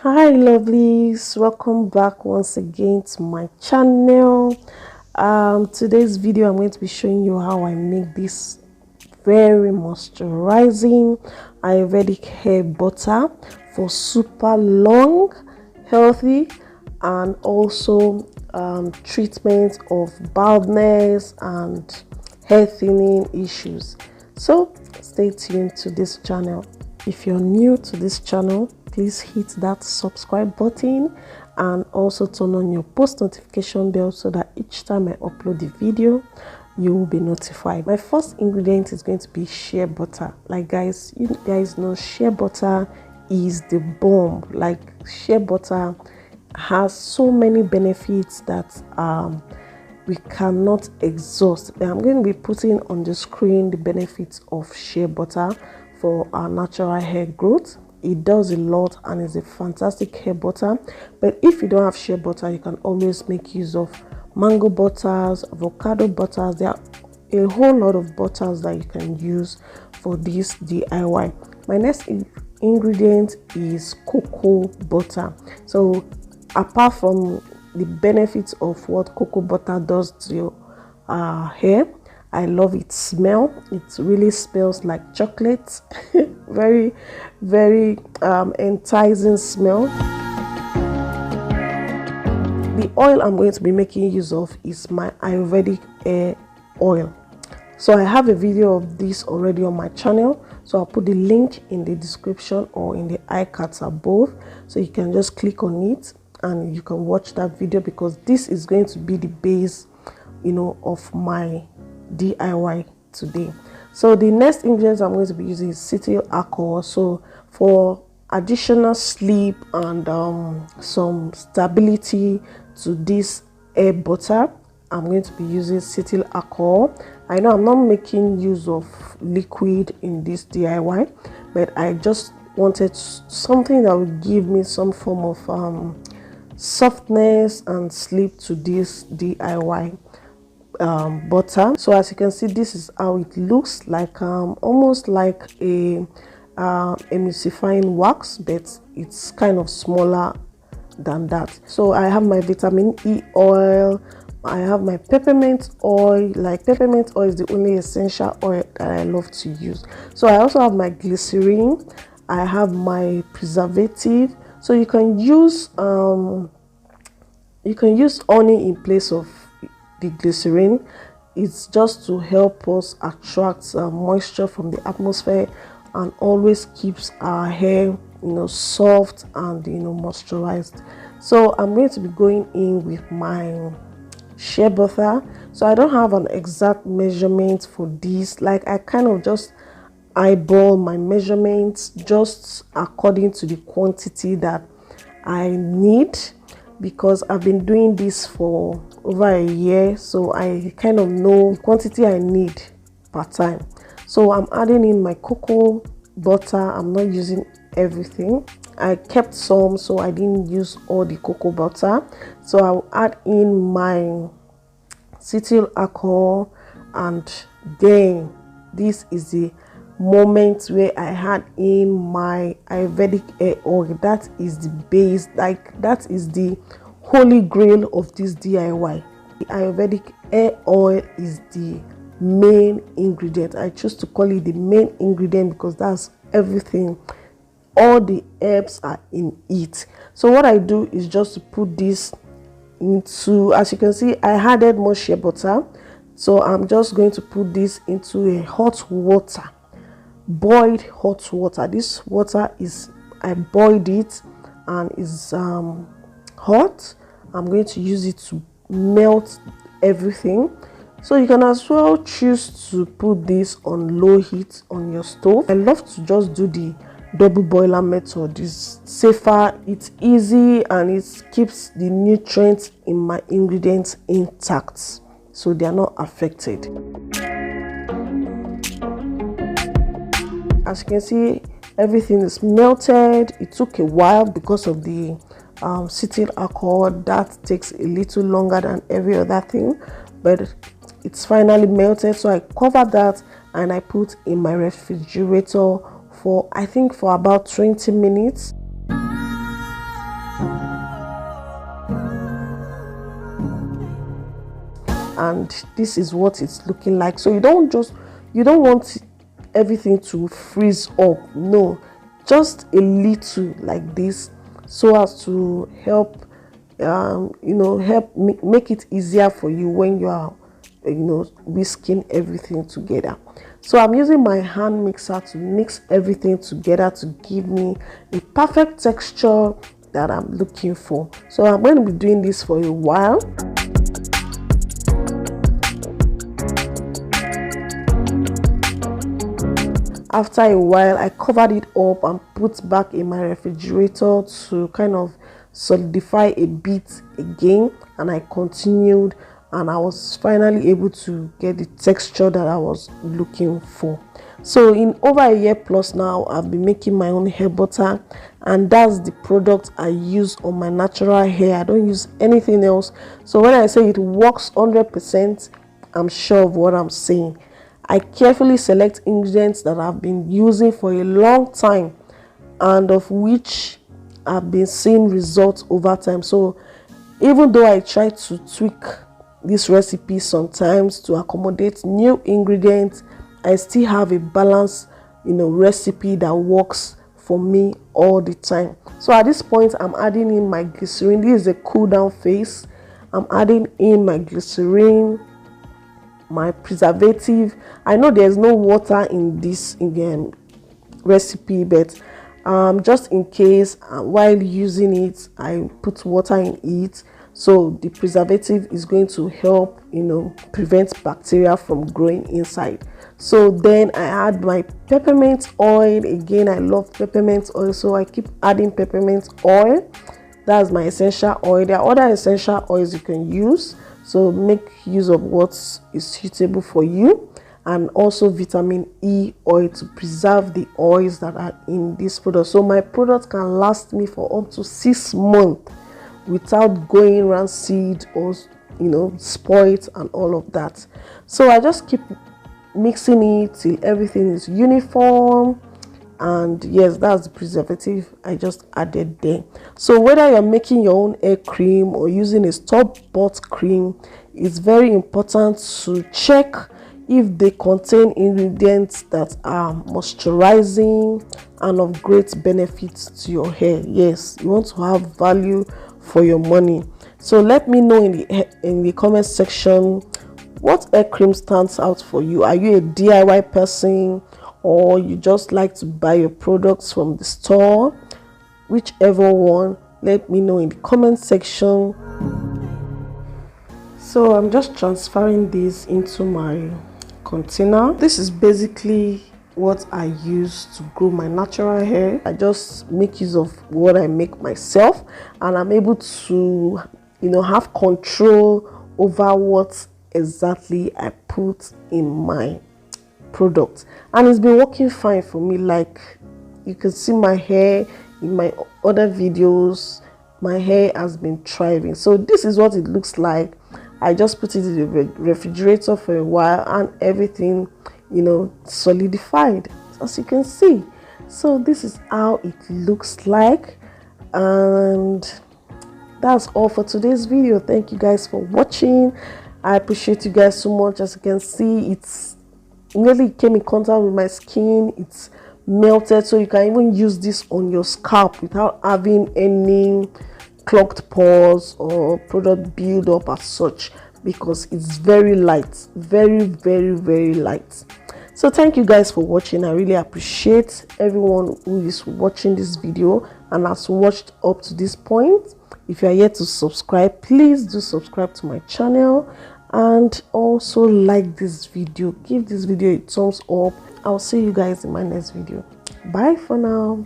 Hi lovelies, welcome back once again to my channel. Today's video I'm going to be showing you how I make this very moisturizing ayurvedic hair butter for super long, healthy, and also treatment of baldness and hair thinning issues. So stay tuned to this channel. If you're new to this channel, please hit that subscribe button and also turn on your post notification bell so that each time I upload the video you will be notified. My first ingredient is going to be shea butter. Like you guys know, shea butter is the bomb. Like, shea butter has so many benefits that we cannot exhaust. I'm going to be putting on the screen the benefits of shea butter for our natural hair growth. It does a lot and is a fantastic hair butter. But if you don't have shea butter, you can always make use of mango butters, avocado butters. There are a whole lot of butters that you can use for this DIY. My next ingredient is cocoa butter. So apart from the benefits of what cocoa butter does to your hair, I love its smell. It really smells like chocolate. Very enticing smell. The oil I'm going to be making use of is my ayurvedic hair oil. So I have a video of this already on my channel, so I'll put the link in the description or in the iCards above, so you can just click on it and you can watch that video, because this is going to be the base, of my DIY today. So the next ingredients I'm going to be using is cetyl alcohol. So for additional sleep and some stability to this hair butter, I'm going to be using cetyl alcohol. I know I'm not making use of liquid in this DIY, but I just wanted something that would give me some form of softness and sleep to this DIY butter. So as you can see, this is how it looks like, almost like a emulsifying wax, but it's kind of smaller than that. So I have my vitamin E oil, I have my peppermint oil. Like, peppermint oil is the only essential oil that I love to use. So I also have my glycerin, I have my preservative. So you can use honey in place of the glycerin. It's just to help us attract moisture from the atmosphere and always keeps our hair soft and moisturized. So I'm going to be going in with my shea butter. So I don't have an exact measurement for this. Like, I kind of just eyeball my measurements just according to the quantity that I need, because I've been doing this for over a year, so I kind of know the quantity I need per time. So I'm adding in my cocoa butter. I'm not using everything. I kept some, so I didn't use all the cocoa butter. So I'll add in my cetyl alcohol, and then this is the moment where I had in my ayurvedic hair oil. That is the base, like that is the holy grail of this DIY. The ayurvedic hair oil is the main ingredient. I choose to call it the main ingredient because that's everything. All the herbs are in it. So what I do is just to put this into, as you can see, I added more shea butter, so I'm just going to put this into a hot water, boiled hot water. This water is, I boiled it and is hot. I'm going to use it to melt everything. So you can as well choose to put this on low heat on your stove. I love to just do the double boiler method. It's safer, it's easy, and it keeps the nutrients in my ingredients intact, so they are not affected. As you can see, everything is melted. It took a while because of the cetyl alcohol. That takes a little longer than every other thing, but it's finally melted. So I covered that and I put in my refrigerator for, I think, for about 20 minutes. And this is what it's looking like. So you don't want everything to freeze up. No, just a little like this, so as to help make it easier for you when you are whisking everything together. So I'm using my hand mixer to mix everything together to give me a perfect texture that I'm looking for. So I'm going to be doing this for a while. After a while, I covered it up and put back in my refrigerator to kind of solidify a bit again, and I continued, and I was finally able to get the texture that I was looking for. So in over a year plus now, I've been making my own hair butter, and that's the product I use on my natural hair. I don't use anything else. So when I say it works 100%, I'm sure of what I'm saying. I carefully select ingredients that I've been using for a long time and of which I've been seeing results over time. So even though I try to tweak this recipe sometimes to accommodate new ingredients, I still have a balanced recipe that works for me all the time. So at this point, I'm adding in my glycerin. This is a cool down phase. I'm adding in my glycerin, my preservative. I know there's no water in this recipe, but just in case while using it I put water in it, so the preservative is going to help prevent bacteria from growing inside. So then I add my peppermint oil. Again, I love peppermint oil, so I keep adding peppermint oil. That's my essential oil. There are other essential oils you can use, so make use of what is suitable for you. And also vitamin E oil to preserve the oils that are in this product. So my product can last me for up to 6 months without going rancid or spoiled and all of that. So I just keep mixing it till everything is uniform. And yes, that's the preservative I just added there. So whether you're making your own hair cream or using a store-bought cream, it's very important to check if they contain ingredients that are moisturizing and of great benefits to your hair. Yes, you want to have value for your money. So let me know in the comment section what hair cream stands out for you. Are you a DIY person, or you just like to buy your products from the store? Whichever one, let me know in the comment section. So I'm just transferring this into my container. This is basically what I use to grow my natural hair. I just make use of what I make myself, and I'm able to have control over what exactly I put in my product, and it's been working fine for me. Like you can see my hair in my other videos, my hair has been thriving. So this is what it looks like. I just put it in the refrigerator for a while, and everything solidified, as you can see. So this is how it looks like, and that's all for today's video. Thank you guys for watching. I appreciate you guys so much. As you can see, it's nearly came in contact with my skin. It's melted, so you can even use this on your scalp without having any clogged pores or product build up as such, because it's very light, very light. So thank you guys for watching. I really appreciate everyone who is watching this video and has watched up to this point. If you are yet to subscribe, please do subscribe to my channel, and also like this video. Give this video a thumbs up. I'll see you guys in my next video. Bye for now.